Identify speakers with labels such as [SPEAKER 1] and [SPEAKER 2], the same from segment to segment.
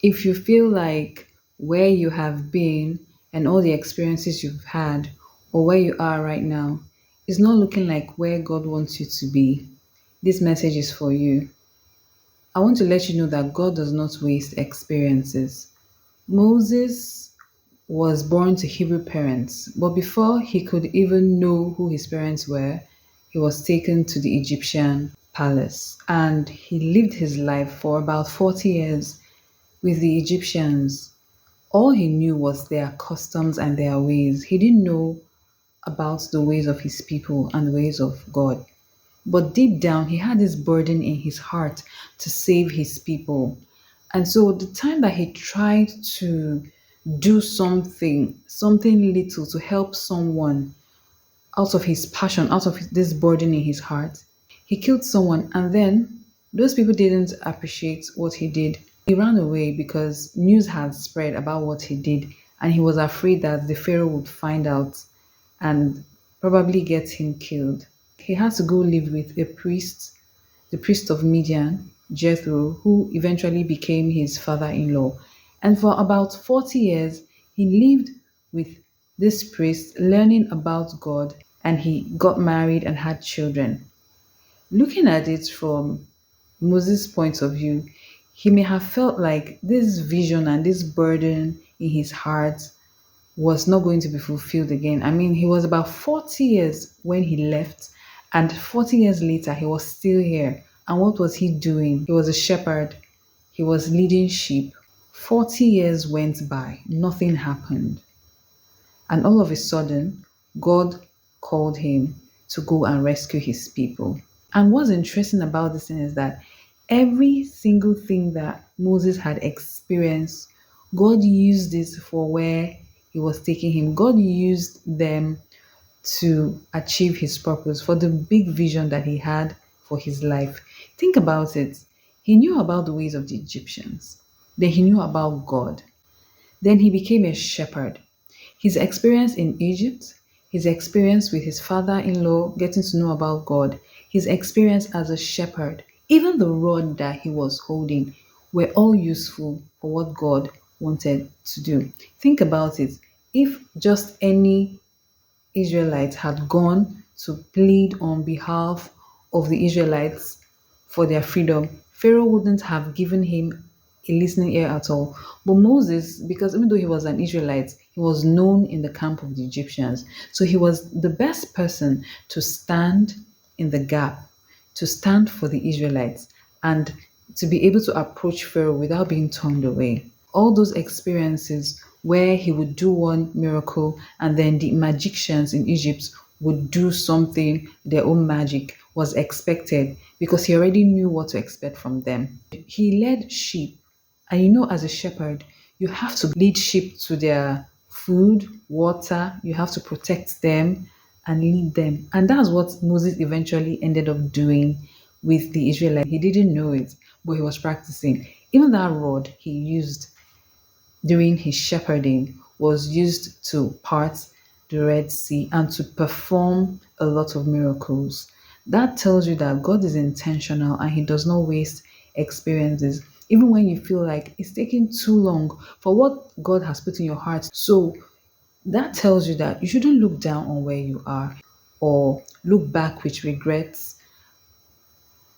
[SPEAKER 1] If you feel like where you have been and all the experiences you've had, or where you are right now, is not looking like where God wants you to be, this message is for you. I want to let you know that God does not waste experiences. Moses was born to Hebrew parents, but before he could even know who his parents were, he was taken to the Egyptian palace and he lived his life for about 40 years with the Egyptians. All he knew was their customs and their ways. He didn't know about the ways of his people and the ways of God. But deep down, he had this burden in his heart to save his people. And so the time that he tried to do something little to help someone out of his passion, out of this burden in his heart, he killed someone. And then those people didn't appreciate what he did. He ran away because news had spread about what he did. And he was afraid that the Pharaoh would find out and probably get him killed. He had to go live with a priest, the priest of Midian, Jethro, who eventually became his father in law. And for about 40 years, he lived with this priest, learning about God, and he got married and had children. Looking at it from Moses' point of view, he may have felt like this vision and this burden in his heart was not going to be fulfilled again. I mean, he was about 40 years when he left, and 40 years later, he was still here. And what was he doing? He was a shepherd, he was leading sheep. 40 years went by, nothing happened. And all of a sudden, God called him to go and rescue his people. And what's interesting about this thing is that every single thing that Moses had experienced, God used it for where he was taking him. God used them to achieve his purpose, for the big vision that he had for his life. Think about it. He knew about the ways of the Egyptians, then he knew about God, then he became a shepherd. His experience in Egypt, his experience with his father in law, getting to know about God, his experience as a shepherd, even the rod that he was holding were all useful for what God wanted to do. Think about it. If just any Israelite had gone to plead on behalf of the Israelites for their freedom, Pharaoh wouldn't have given him a listening ear at all. But Moses, because even though he was an Israelite, he was known in the camp of the Egyptians. So he was the best person to stand in the gap, to stand for the Israelites, and to be able to approach Pharaoh without being turned away. All those experiences where he would do one miracle and then the magicians in Egypt would do something, their own magic, was expected because he already knew what to expect from them. He led sheep, and as a shepherd, you have to lead sheep to their food, water, you have to protect them and lead them. And that's what Moses eventually ended up doing with the Israelites. He didn't know it, but he was practicing. Even that rod he used during his shepherding was used to part the Red Sea and to perform a lot of miracles. That tells you that God is intentional and He does not waste experiences, even when you feel like it's taking too long for what God has put in your heart. So that tells you that you shouldn't look down on where you are or look back with regrets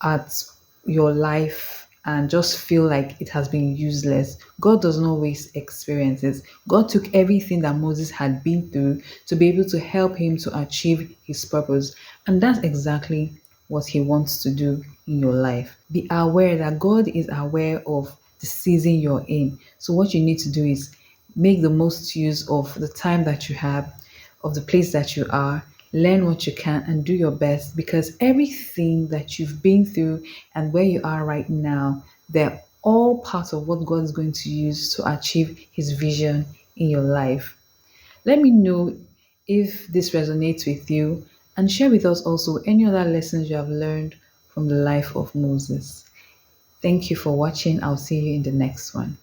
[SPEAKER 1] at your life and just feel like it has been useless. God does not waste experiences. God took everything that Moses had been through to be able to help him to achieve his purpose. And that's exactly what he wants to do in your life. Be aware that God is aware of the season you're in. So, what you need to do is make the most use of the time that you have, of the place that you are. Learn what you can and do your best, because everything that you've been through and where you are right now, they're all part of what God is going to use to achieve His vision in your life. Let me know if this resonates with you, and share with us also any other lessons you have learned from the life of Moses. Thank you for watching. I'll see you in the next one.